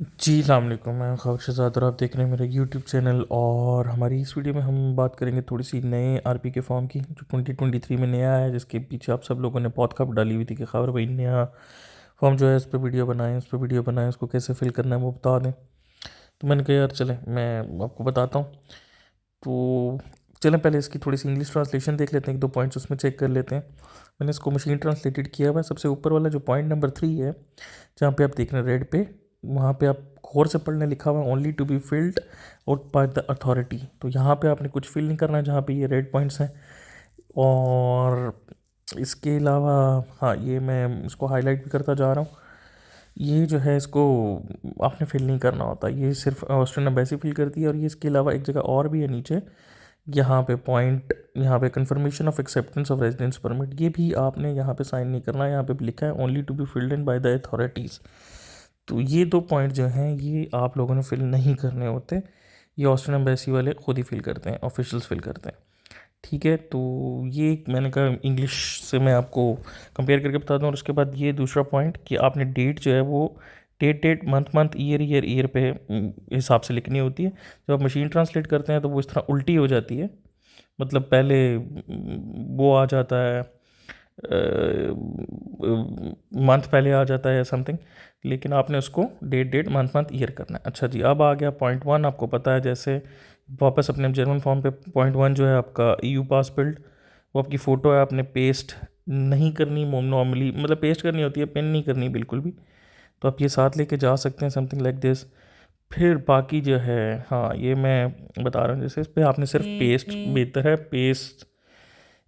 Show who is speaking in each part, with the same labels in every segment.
Speaker 1: जी अस्सलाम वालेकुम, मैं ख़ालिद शहज़ाद और आप देख रहे हैं मेरा यूट्यूब चैनल। और हमारी इस वीडियो में हम बात करेंगे थोड़ी सी नए आरपी के फॉर्म की जो 2023 में नया है, जिसके पीछे आप सब लोगों ने बहुत खबर डाली हुई थी कि खबर भाई नया फॉर्म जो है इस पर वीडियो बनाएं, उस पर वीडियो बनाएं, उसको कैसे फिल करना है वो बता दें। तो मैंने कहा यार चलें मैं आपको बताता हूँ। तो चलें पहले इसकी थोड़ी सी इंग्लिश ट्रांसलेशन देख लेते हैं, एक दो पॉइंट्स उसमें चेक कर लेते हैं। मैंने इसको मशीन ट्रांसलेटेड किया हुआ है। सबसे ऊपर वाला जो पॉइंट नंबर 3 है, जहाँ पे आप देख रहे हैं रेड पे, वहाँ पे आप गौर से पढ़ने लिखा हुआ है only to be filled out by the authority. तो यहाँ पे आपने कुछ फिल नहीं करना है जहाँ पे ये रेड पॉइंट्स हैं। और इसके अलावा हाँ, ये मैं इसको हाईलाइट भी करता जा रहा हूँ। ये जो है इसको आपने फिल नहीं करना होता, ये सिर्फ ऑस्ट्रेलियन एम्बेसी फिल करती है। और ये इसके अलावा एक जगह और भी है नीचे, यहाँ पे पॉइंट, यहाँ पे confirmation of acceptance of residence permit, ये भी आपने यहाँ पे साइन नहीं करना है। यहाँ पे भी लिखा है only to be filled in by the authorities. तो ये दो पॉइंट जो हैं ये आप लोगों ने फिल नहीं करने होते, ये ऑस्ट्रेलियन एम्बेसी वाले खुद ही फिल करते हैं, ऑफिशियल्स फिल करते हैं। ठीक है, तो ये मैंने कहा इंग्लिश से मैं आपको कंपेयर करके बता दूं। और उसके बाद ये दूसरा पॉइंट कि आपने डेट जो है वो डेट मंथ मंथ ईयर पे हिसाब से लिखनी होती है। जब आप मशीन ट्रांसलेट करते हैं तो वो इस तरह उल्टी हो जाती है, मतलब पहले वो आ जाता है, मंथ पहले आ जाता है या समथिंग, लेकिन आपने उसको डेट मंथ मंथ ईयर करना है। अच्छा जी, अब आ गया पॉइंट 1। आपको पता है, जैसे वापस अपने जर्मन फॉर्म पे पॉइंट 1 जो है आपका EU पास बिल्ड, वो आपकी फ़ोटो है, आपने पेस्ट नहीं करनी नॉर्मली, मतलब पेस्ट करनी होती है, पिन नहीं करनी बिल्कुल भी। तो आप ये साथ लेके जा सकते हैं, समथिंग लाइक दिस। फिर बाकी जो है, हाँ ये मैं बता रहा हूँ, जैसे इस पर आपने सिर्फ पेस्ट बेहतर है, पेस्ट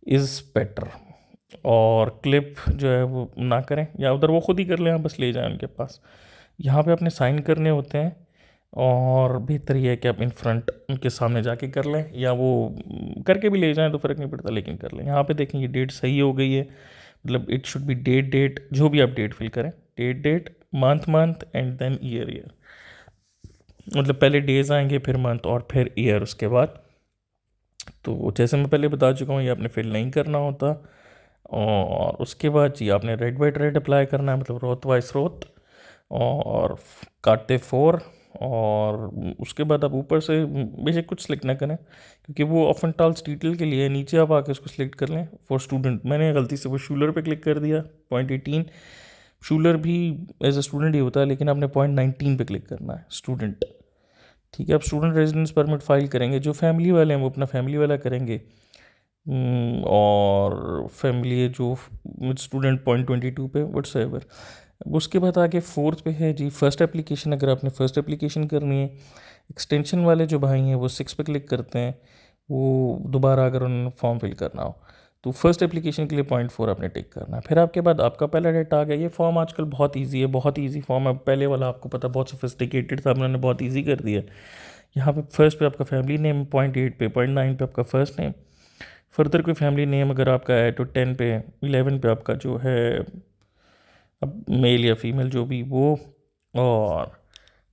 Speaker 1: इज़ बेटर। और क्लिप जो है वो ना करें, या उधर वो खुद ही कर लें, आप बस ले जाएं उनके पास। यहाँ पे आपने साइन करने होते हैं, और बेहतर ये है कि आप इन फ्रंट उनके सामने जाके कर लें, या वो करके भी ले जाएं तो फ़र्क नहीं पड़ता, लेकिन कर लें। यहाँ पे देखें ये डेट सही हो गई है, मतलब इट शुड बी डेट जो भी आप डेट फिल करें, date month month and then year. मतलब पहले डेज आएंगे, फिर मंथ, और फिर ईयर उसके बाद। तो जैसे मैं पहले बता चुका हूँ, ये आपने फिल नहीं करना होता। और उसके बाद जी आपने रेड वाइट रेड अप्लाई करना है, मतलब रोत वाइस रोत, और काटते 4। और उसके बाद आप ऊपर से बेशक कुछ सिलेक्ट ना करें, क्योंकि वो ऑफन टाल्स डिटेल के लिए, नीचे आप आके उसको सिलेक्ट कर लें फॉर स्टूडेंट। मैंने गलती से वो शूलर पे क्लिक कर दिया, पॉइंट 18। शूलर भी एज ए स्टूडेंट ही होता है, लेकिन आपने पॉइंट 19 पे क्लिक करना है, स्टूडेंट। ठीक है, आप स्टूडेंट रेजिडेंस परमिट फाइल करेंगे, जो फैमिली वाले हैं वो अपना फैमिली वाला करेंगे। और फैमिली जो स्टूडेंट पॉइंट 22 पे वट्स एवर। उसके बाद आगे फोर्थ पे है जी फर्स्ट एप्लीकेशन। अगर आपने फ़र्स्ट एप्लीकेशन करनी है, एक्सटेंशन वाले जो भाई हैं वो 6 पे क्लिक करते हैं, वो दोबारा अगर उन्होंने फॉर्म फिल करना हो। तो फर्स्ट एप्लीकेशन के लिए पॉइंट 4 आपने टिक करना है। फिर आपके बाद आपका पहला डेट आ गया। ये फॉर्म आजकल बहुत इजी है, बहुत इजी फॉर्म है। पहले वाला आपको पता बहुत सोफिस्टिकेटेड था, उन्होंने बहुत इजी कर दिया। यहाँ पे फर्स्ट पे आपका फैमिली नेम, पॉइंट 8 पे, पॉइंट 9 पे आपका फर्स्ट नेम। फर्दर कोई फैमिली नेम अगर आपका है तो 10 पे, 11 पे आपका जो है अब मेल या फीमेल जो भी वो। और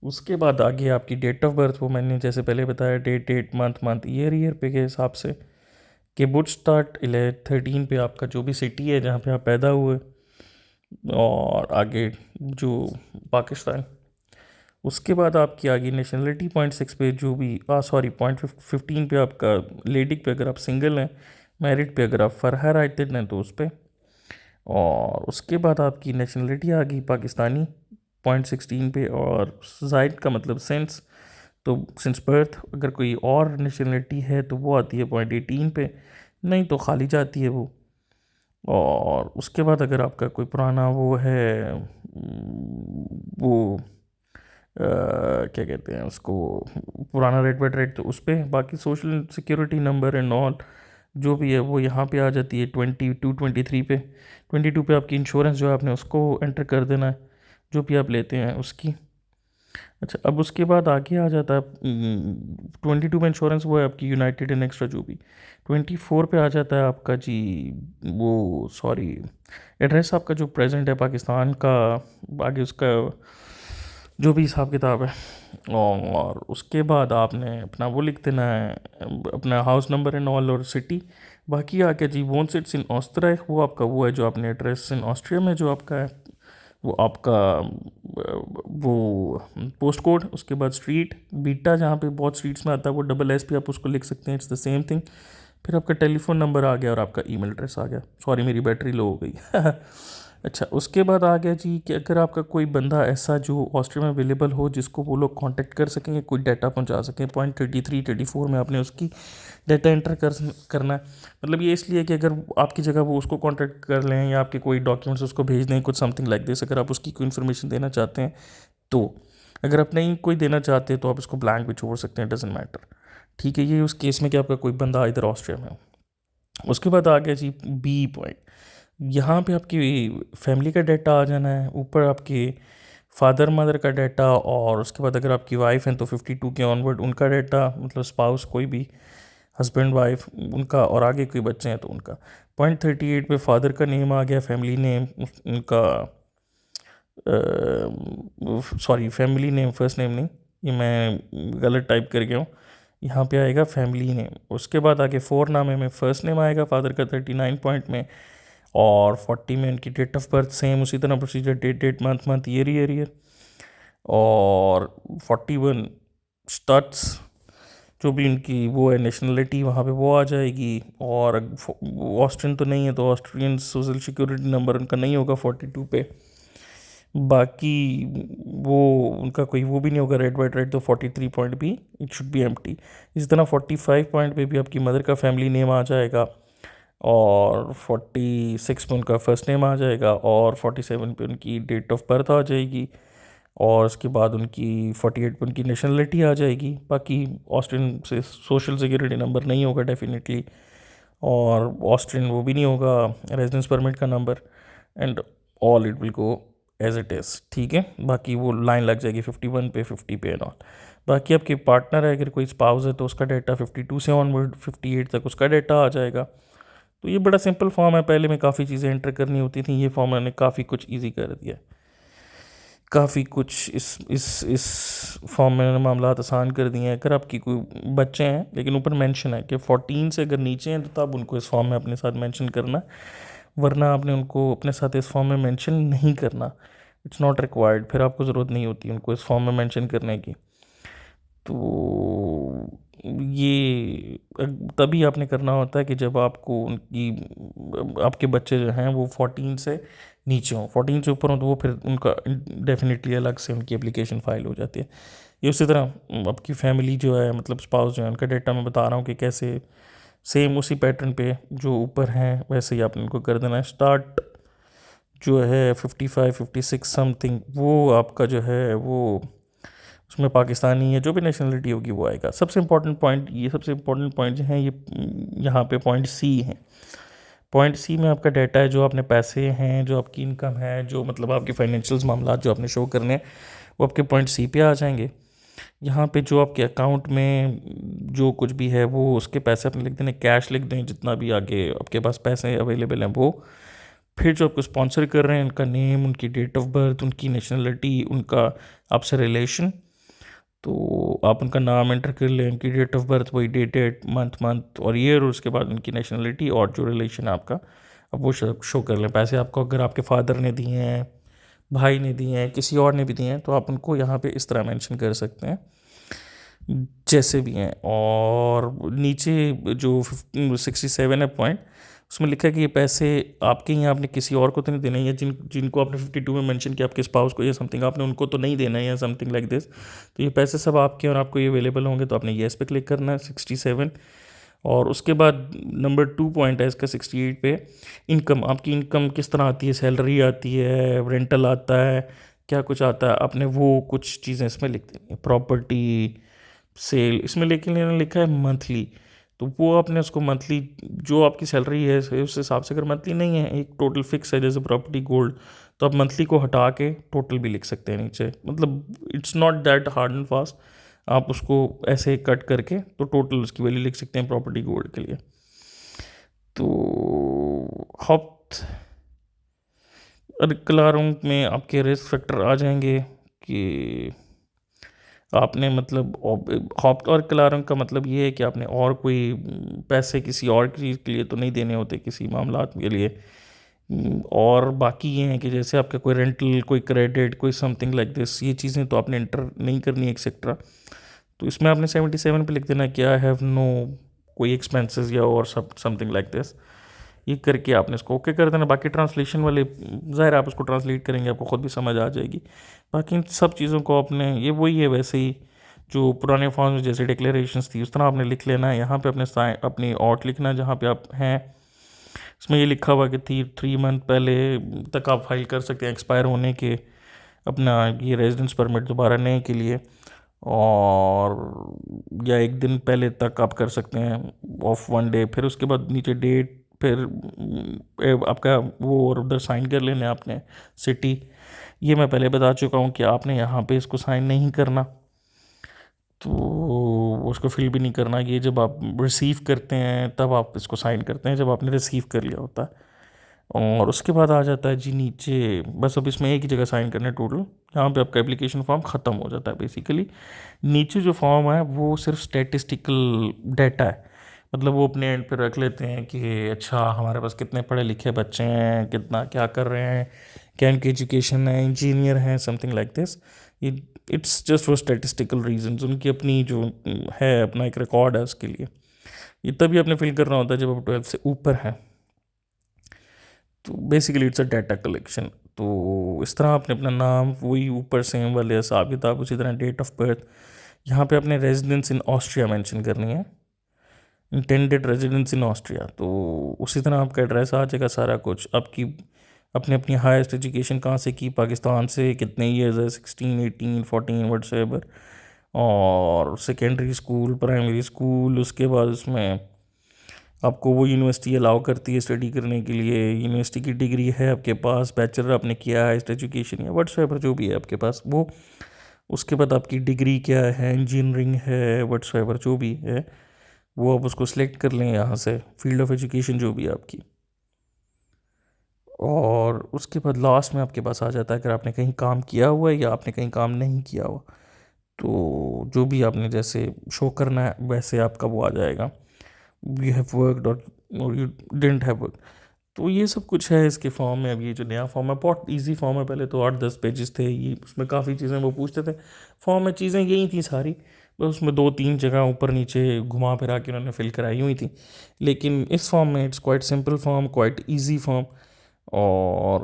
Speaker 1: उसके बाद आगे आपकी डेट ऑफ बर्थ, वो मैंने जैसे पहले बताया, डेट मंथ ईयर पे के हिसाब से। कि बुट स्टार्ट 13 पे आपका जो भी सिटी है जहाँ पे आप पैदा हुए, और आगे जो पाकिस्तान। उसके बाद आपकी आ गई नेशनलिटी, पॉइंट 6 पे जो भी सॉरी पॉइंट 15 पे आपका लेडी पे अगर आप सिंगल हैं, मैरिड पे अगर आप फरहर आते हैं तो उस पर। और उसके बाद आपकी नेशनलिटी आ गई पाकिस्तानी, पॉइंट 16 पे। और जायद का मतलब सेंस, तो सिंस बर्थ। अगर कोई और नेशनलिटी है तो वो आती है पॉइंट 18 पे, नहीं तो खाली जाती है वो। और उसके बाद अगर आपका कोई पुराना वो है, वो क्या कहते हैं उसको, पुराना रेट वेट रेट, तो उस पर बाकी social security number and all जो भी है वो यहाँ पे आ जाती है 22 23 पे। 22 पे आपकी इंश्योरेंस जो है आपने उसको एंटर कर देना है, जो भी आप लेते हैं उसकी। अच्छा, अब उसके बाद आगे आ जाता है 22 में इंश्योरेंस वो है आपकी यूनाइटेड एंड एक्स्ट्रा जो भी। 24 पे आ जाता है आपका जी, वो सॉरी एड्रेस आपका जो प्रेजेंट है पाकिस्तान का, आगे उसका जो भी हिसाब किताब है। और उसके बाद आपने अपना वो लिख देना है, अपना हाउस नंबर एंड ऑल, और सिटी। बाकी आके जी वोन सिट्स इन ऑस्ट्रिया, वो आपका वो है जो आपने एड्रेस इन ऑस्ट्रिया में जो आपका है वो आपका वो पोस्ट कोड, उसके बाद स्ट्रीट, बीटा जहाँ पे बहुत स्ट्रीट्स में आता है वो डबल एस पे आप उसको लिख सकते हैं, इट्स द सेम थिंग। फिर आपका टेलीफोन नंबर आ गया और आपका ईमेल एड्रेस आ गया। सॉरी मेरी बैटरी लो हो गई अच्छा, उसके बाद आ गया जी कि अगर आपका कोई बंदा ऐसा जो ऑस्ट्रिया में अवेलेबल हो जिसको वो लोग कांटेक्ट कर सकेंगे, कोई डाटा पहुंचा सकें, पॉइंट 33-34 में आपने उसकी डाटा एंटर करना है। मतलब ये इसलिए कि अगर आपकी जगह वो उसको कांटेक्ट कर लें या आपके कोई डॉक्यूमेंट्स उसको भेज दें, कुछ समथिंग लाइक दिस, अगर आप उसकी कोई इन्फॉर्मेशन देना चाहते हैं तो। अगर आप नहीं कोई देना चाहते तो आप इसको ब्लैंक भी छोड़ सकते हैं, डजेंट मैटर। ठीक है, ये उस केस में कि आपका कोई बंदा इधर ऑस्ट्रिया में हो। उसके बाद आ गया जी बी पॉइंट। यहाँ पे आपकी फैमिली का डाटा आ जाना है, ऊपर आपके फादर मदर का डाटा, और उसके बाद अगर आपकी वाइफ हैं तो 52 के ऑनवर्ड उनका डाटा, मतलब स्पाउस कोई भी, हस्बैंड वाइफ उनका, और आगे कोई बच्चे हैं तो उनका। पॉइंट 38 पे फादर का नेम आ गया, फैमिली नेम उनका, sorry family name, first name नहीं, ये मैं गलत टाइप कर गया हूँ। यहाँ पे आएगा फैमिली नेम। उसके बाद आगे 4 नामे में फर्स्ट नेम आएगा फादर का 39 पॉइंट में, और 40 में उनकी डेट ऑफ बर्थ, सेम उसी तरह प्रोसीजर, डेट मंथ ईयर। और 41 स्टट्स जो भी उनकी वो है नेशनलिटी, वहाँ पे वो आ जाएगी। और ऑस्ट्रियन तो नहीं है तो ऑस्ट्रियन सोशल सिक्योरिटी नंबर उनका नहीं होगा 42 पे। बाकी वो उनका कोई वो भी नहीं होगा रेड वाइट रेड, तो 43 पॉइंट भी इट शुड बी एम्प्टी। इसी तरह 45 पॉइंट पे भी आपकी मदर का फैमिली नेम आ जाएगा, और 46 पे उनका फर्स्ट नेम आ जाएगा, और 47 पे उनकी डेट ऑफ बर्थ आ जाएगी, और उसके बाद उनकी 48 पे उनकी नेशनलिटी आ जाएगी। बाकी ऑस्ट्रियन से सोशल सिक्योरिटी नंबर नहीं होगा डेफिनेटली, और ऑस्ट्रियन वो भी नहीं होगा रेजिडेंस परमिट का number, and all it will go as it is. ठीक है, बाकी वो लाइन लग जाएगी 51 पे, 50 पे एंड ऑल। बाकी आपके पार्टनर है, अगर कोई स्पाउस है तो उसका डाटा 52 से ऑनवर्ड 58 तक उसका डाटा आ जाएगा। तो ये बड़ा सिंपल फॉर्म है, पहले में काफ़ी चीज़ें एंटर करनी होती थी, ये फॉर्म मैंने काफ़ी कुछ ईजी कर दिया है। काफ़ी कुछ इस फॉर्म में मामला आसान कर दिए हैं। अगर आपकी कोई बच्चे हैं, लेकिन ऊपर मेंशन है कि 14 से अगर नीचे हैं तो तब उनको इस फॉर्म में अपने साथ मेंशन करना, वरना आपने उनको अपने साथ इस फॉर्म में मेंशन नहीं करना। इट्स नॉट रिक्वायर्ड, फिर आपको ज़रूरत नहीं होती उनको इस फॉर्म में मेंशन करने की। तो ये तभी आपने करना होता है कि जब आपको उनकी आपके बच्चे जो हैं वो 14 से नीचे हों। 14 से ऊपर हों तो वो फिर उनका डेफिनेटली अलग से उनकी एप्लीकेशन फ़ाइल हो जाती है। ये उसी तरह आपकी फैमिली जो है, मतलब स्पाउस जो है, उनका डेटा मैं बता रहा हूँ कि कैसे सेम उसी पैटर्न पे जो ऊपर हैं वैसे ही आपने उनको कर देना है। स्टार्ट जो है 55 56 समथिंग, वो आपका जो है वो उसमें पाकिस्तानी है, जो भी नेशनलिटी होगी वो आएगा। सबसे इम्पोर्टेंट पॉइंट, ये सबसे इम्पोर्टेंट पॉइंट जो हैं ये यहाँ पे पॉइंट सी है। पॉइंट सी में आपका डाटा है, जो आपने पैसे हैं, जो आपकी इनकम है, जो मतलब आपके फाइनेंशियल्स मामला जो आपने शो करने हैं, वो आपके पॉइंट सी पे आ जाएंगे। यहाँ पे जो आपके अकाउंट में जो कुछ भी है वो उसके पैसे अपने लिख देने, कैश लिख दें, जितना भी आगे आपके पास पैसे अवेलेबल हैं वो। फिर जो आपको स्पॉन्सर कर रहे हैं उनका नेम, उनकी डेट ऑफ बर्थ, उनकी नेशनलिटी, उनका आपसे रिलेशन, तो आप उनका नाम एंटर कर लें, उनकी डेट ऑफ बर्थ वही डेट मंथ और ईयर, और उसके बाद उनकी नेशनलिटी और जो रिलेशन है आपका, अब वो शो कर लें। पैसे आपको अगर आपके फादर ने दिए हैं, भाई ने दिए हैं, किसी और ने भी दिए हैं, तो आप उनको यहाँ पे इस तरह मेंशन कर सकते हैं जैसे भी हैं। और नीचे जो 67 है पॉइंट, उसमें लिखा है कि ये पैसे आपके ही हैं, आपने किसी और को तो नहीं देना है, या जिनको आपने 52 में मेंशन किया आपके स्पाउस को या समथिंग, आपने उनको तो नहीं देना है या समथिंग लाइक दिस। तो ये पैसे सब आपके और आपको ये अवेलेबल होंगे, तो आपने येस पे क्लिक करना है 67। और उसके बाद नंबर 2 पॉइंट है इसका 68 पे, इनकम। आपकी इनकम किस तरह आती है, सैलरी आती है, रेंटल आता है, क्या कुछ आता है, आपने वो कुछ चीज़ें इसमें लिख देनी है। प्रॉपर्टी सेल इसमें लेकिन लिखा है मंथली, तो वो आपने उसको मंथली जो आपकी सैलरी है उस हिसाब से, अगर मंथली नहीं है, एक टोटल फिक्स है जैसे प्रॉपर्टी गोल्ड, तो आप मंथली को हटा के टोटल भी लिख सकते हैं नीचे। मतलब it's not that hard and fast, आप उसको ऐसे कट करके तो टोटल उसकी वैल्यू लिख सकते हैं प्रॉपर्टी गोल्ड के लिए। तो हफ्त क्लारों में आपके रिस्क फैक्टर आ जाएंगे कि आपने मतलब हॉप्ट और क्लारंग का मतलब ये है कि आपने और कोई पैसे किसी और चीज़ के लिए तो नहीं देने होते, किसी मामलात के लिए और बाकी ये हैं कि जैसे आपका कोई रेंटल, कोई क्रेडिट, कोई समथिंग लाइक दिस, ये चीज़ें तो आपने इंटर नहीं करनी है एक्सेट्रा। तो इसमें आपने 77 पे लिख देना कि आई हैव नो कोई एक्सपेंसेस या और सब समथिंग लाइक दिस। ये करके आपने इसको ओके कर देना। बाकी ट्रांसलेशन वाले ज़ाहिर आप उसको ट्रांसलेट करेंगे, आपको ख़ुद भी समझ आ जाएगी। बाकी इन सब चीज़ों को आपने, ये वही है वैसे ही जो पुराने फॉर्म में जैसे डिक्लेरेशंस थी उस तरह आपने लिख लेना है। यहाँ पे अपने अपनी ऑट लिखना है जहाँ पे आप हैं। इसमें ये लिखा हुआ कि 3 मंथ पहले तक आप फाइल कर सकते हैं एक्सपायर होने के अपना ये रेजिडेंस परमिट दोबारा नए के लिए, और या 1 दिन पहले तक आप कर सकते हैं ऑफ 1 डे। फिर उसके बाद नीचे डेट, फिर आपका वो और उधर साइन कर लेना है आपने सिटी। ये मैं पहले बता चुका हूँ कि आपने यहाँ पे इसको साइन नहीं करना, तो उसको फिल भी नहीं करना। ये जब आप रिसीव करते हैं तब आप इसको साइन करते हैं, जब आपने रिसीव कर लिया होता है। और उसके बाद आ जाता है जी नीचे, बस अब इसमें एक ही जगह साइन करना है टोटल। यहाँ पे आपका एप्लीकेशन फॉर्म ख़त्म हो जाता है बेसिकली। नीचे जो फॉर्म है वो सिर्फ स्टैटिस्टिकल डाटा है, मतलब वो अपने एंड पे रख लेते हैं कि अच्छा हमारे पास कितने पढ़े लिखे बच्चे हैं, कितना क्या कर रहे हैं, क्या इनकी एजुकेशन है, इंजीनियर हैं, समथिंग लाइक दिस। ये it's just for statistical reasons, उनकी अपनी जो है अपना एक रिकॉर्ड है उसके लिए। ये तभी आपने फिल करना होता है जब आप 12 से ऊपर हैं। तो basically it's a data collection. तो इस तरह आपने अपना नाम वही ऊपर सेम वाले हिसाब किताब, उसी तरह डेट ऑफ बर्थ। यहाँ पे अपने रेजिडेंस इन ऑस्ट्रिया मेंशन करनी है, इंटेंडेड रेजिडेंस इन ऑस्ट्रिया। तो उसी तरह आपका एड्रेस आ जाएगा, सारा कुछ आपकी अपने अपनी हाईएस्ट एजुकेशन कहाँ से की, पाकिस्तान से, कितने ईयर्स है, 16, 18, 14 व्हाट्सएवर, और सेकेंडरी स्कूल, प्राइमरी स्कूल। उसके बाद उसमें आपको वो यूनिवर्सिटी अलाउ करती है स्टडी करने के लिए, यूनिवर्सिटी की डिग्री है आपके पास, बैचलर आपने किया है हाईएस्ट एजुकेशन या व्हाट्सएवर जो भी है आपके पास वो। उसके बाद आपकी डिग्री क्या है, इंजीनियरिंग है, व्हाट्सएवर जो भी है वो आप उसको सिलेक्ट कर लें यहाँ से, फील्ड ऑफ एजुकेशन जो भी है आपकी। और उसके बाद लास्ट में आपके पास आ जाता है अगर आपने कहीं काम किया हुआ है या आपने कहीं काम नहीं किया हुआ, तो जो भी आपने जैसे शो करना है वैसे आपका वो आ जाएगा, यू हैव वर्कड और यू डिडंट हैव वर्क। तो ये सब कुछ है इसके फॉर्म में। अब ये जो नया फॉर्म है बहुत इजी फॉर्म है, पहले तो 8-10 पेजेस थे ये, उसमें काफ़ी चीज़ें वो पूछते थे। फॉर्म में चीज़ें यही थी सारी, बस उसमें 2-3 जगह ऊपर नीचे घुमा फिरा के उन्होंने फिल कराई हुई थी। लेकिन इस फॉर्म में it's quite simple form, quite easy form, और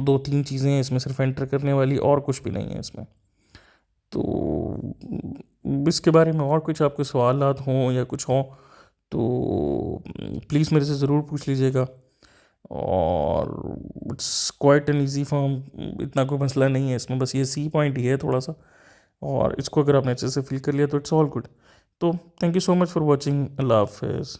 Speaker 1: 2-3 चीज़ें हैं इसमें सिर्फ एंटर करने वाली, और कुछ भी नहीं है इसमें। तो इसके बारे में और कुछ आपके सवालात हों या कुछ हों तो प्लीज़ मेरे से ज़रूर पूछ लीजिएगा। और it's quite an easy form, इतना कोई मसला नहीं है इसमें, बस ये सी पॉइंट ही है थोड़ा सा, और इसको अगर आपने अच्छे से फिल कर लिया तो इट्स ऑल गुड। तो thank you so much for watching. अल्लाह हाफिज़।